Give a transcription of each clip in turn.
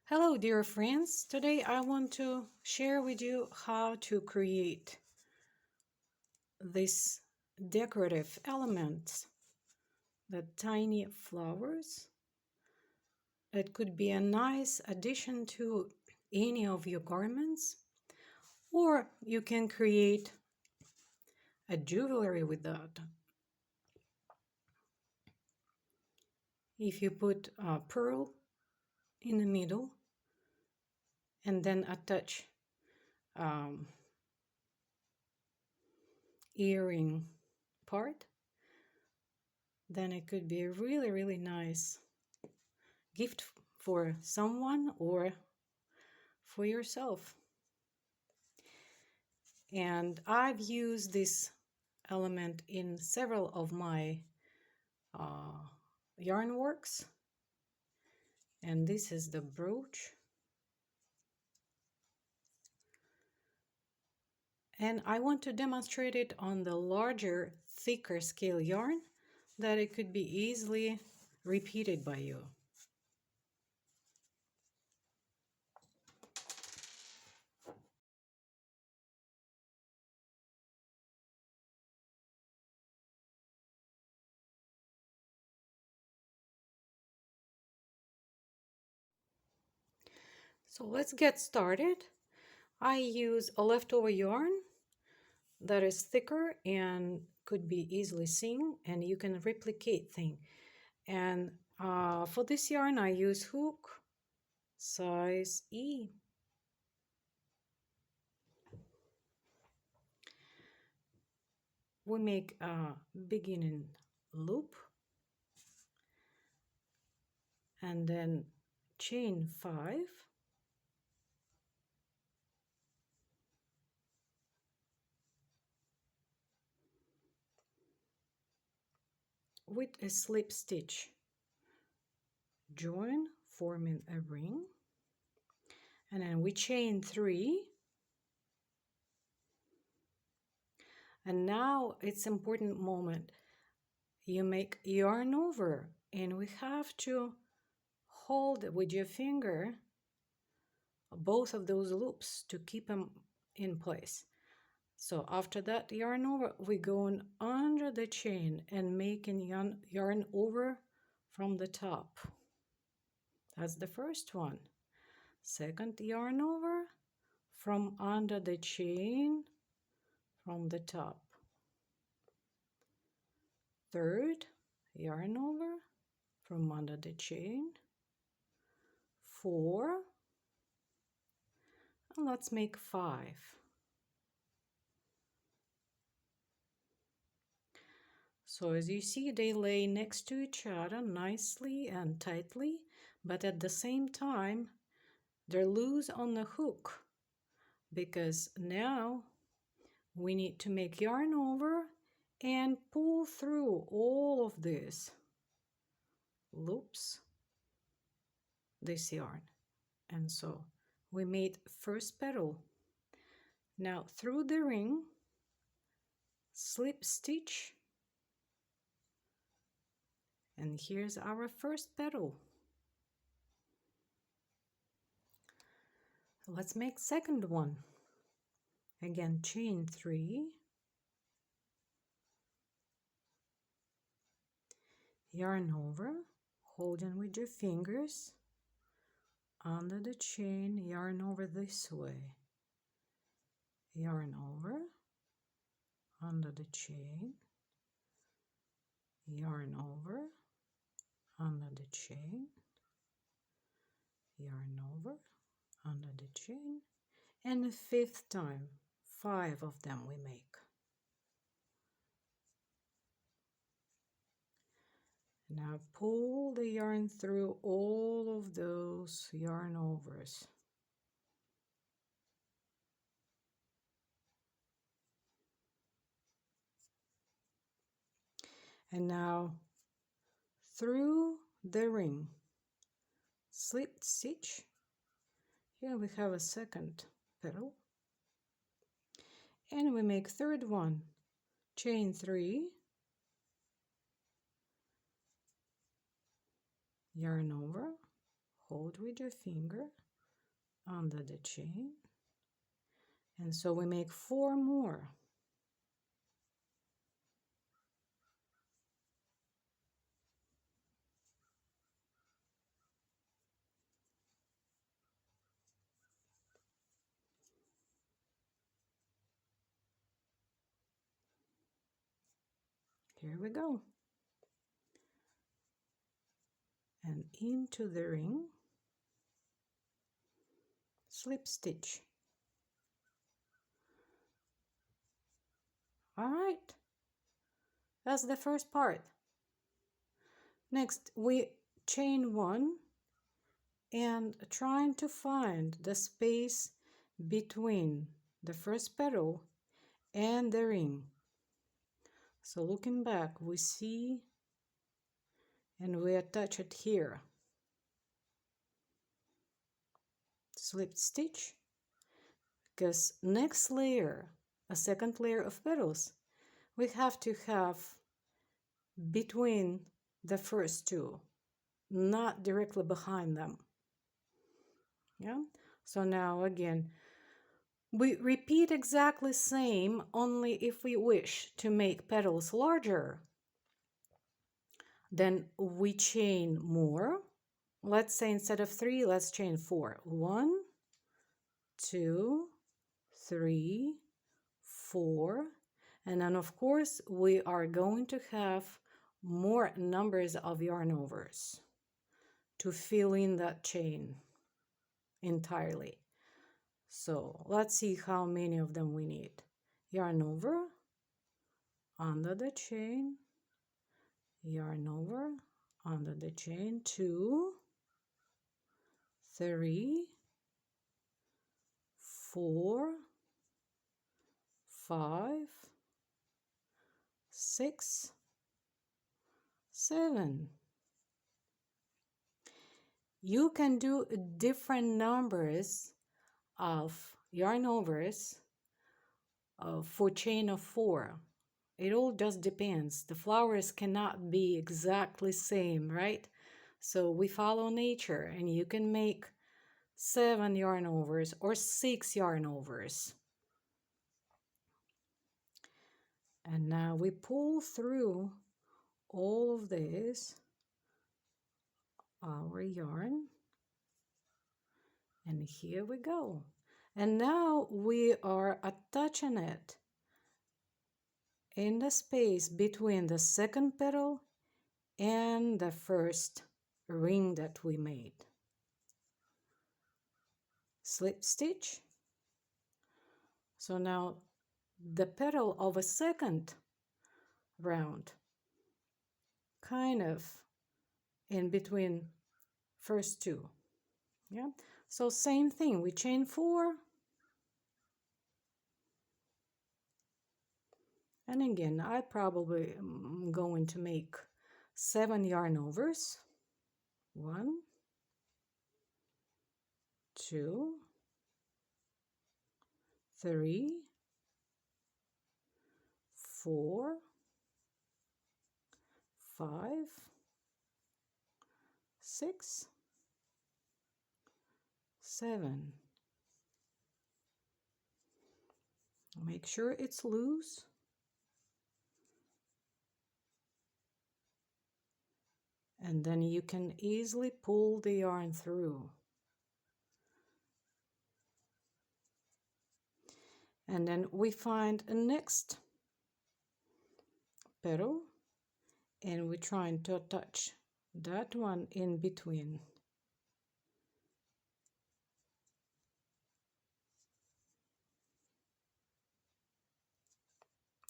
Hello dear friends, today I want to share with you how to create these decorative elements, the tiny flowers. It could be a nice addition to any of your garments, or you can create a jewelry with that. If you put a pearl in the middle and then attach earring part, then it could be a really nice gift for someone or for yourself. And I've used this element in several of my yarn works, and this is the brooch. And I want to demonstrate it on the larger, thicker scale yarn that it could be easily repeated by you. So let's get started. I use a leftover yarn that is thicker and could be easily seen, and you can replicate things. And for this yarn I use hook size E. We make a beginning loop and then chain 5, with a slip stitch, join forming a ring, and then we chain 3. And now it's important moment. You make yarn over, and we have to hold with your finger both of those loops to keep them in place. So after that yarn over, we go on under the chain and making yarn over from the top. That's the first one. Second yarn over from under the chain from the top. Third yarn over from under the chain. 4, and let's make 5. So as you see, they lay next to each other nicely and tightly, but at the same time they're loose on the hook, because now we need to make yarn over and pull through all of this loops, this yarn. And so we made first petal. Now through the ring, slip stitch, and here's our first petal. Let's make second one. Again, chain 3, yarn over, holding with your fingers under the chain, yarn over this way, yarn over, under the chain, yarn over, under the chain, yarn over, under the chain, and the 5th time, 5 of them we make. Now pull the yarn through all of those yarn overs. And now through the ring, slip stitch. Here we have a second petal, and we make third one, chain 3, yarn over, hold with with your finger under the chain, and so we make 4 more. Here we go. And into the ring, slip stitch. All right, that's the first part. Next, we chain 1 and trying to find the space between the first petal and the ring. So looking back, we see and we attach it here. Slip stitch, because next layer, a second layer of petals, we have to have between the first two, not directly behind them. Yeah, so now again we repeat exactly same, only if we wish to make petals larger, then we chain more. Let's say instead of 3, let's chain 4. 1, 2, 3, 4, and then of course we are going to have more numbers of yarn overs to fill in that chain entirely. So let's see how many of them we need. Yarn over, under the chain, yarn over, under the chain, 2, 3, 4, 5, 6, 7. You can do different numbers of yarn overs for chain of 4. It all just depends. The flowers cannot be exactly same, right? So we follow nature, and you can make 7 yarn overs or 6 yarn overs. And now we pull through all of this, our yarn, and here we go. And now we are attaching it in the space between the second petal and the first ring that we made. Slip stitch. So now the petal of a second round, kind of in between first two. Yeah, so same thing, we chain 4, and again I probably am going to make 7 yarn overs. 1, 2, 3, 4, 5, 6, 7. Make sure it's loose. And then you can easily pull the yarn through. And then we find a next petal, and we're trying to attach that one in between.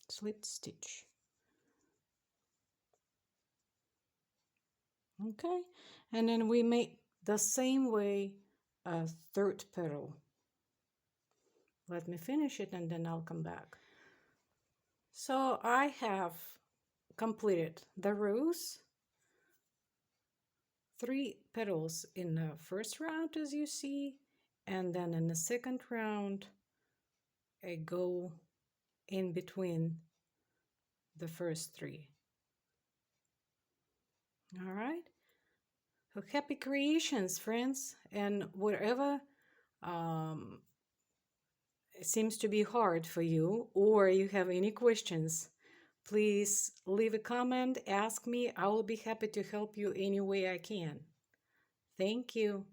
Slip stitch. Okay, and then we make the same way a third petal. Let me finish it and then I'll come back. So I have completed the rows, 3 petals in the first round as you see, and then in the second round I go in between the first 3. All right, So happy creations, friends, and whatever um, seems to be hard for you, or you have any questions, please leave a comment, ask me. I will be happy to help you any way I can. Thank you.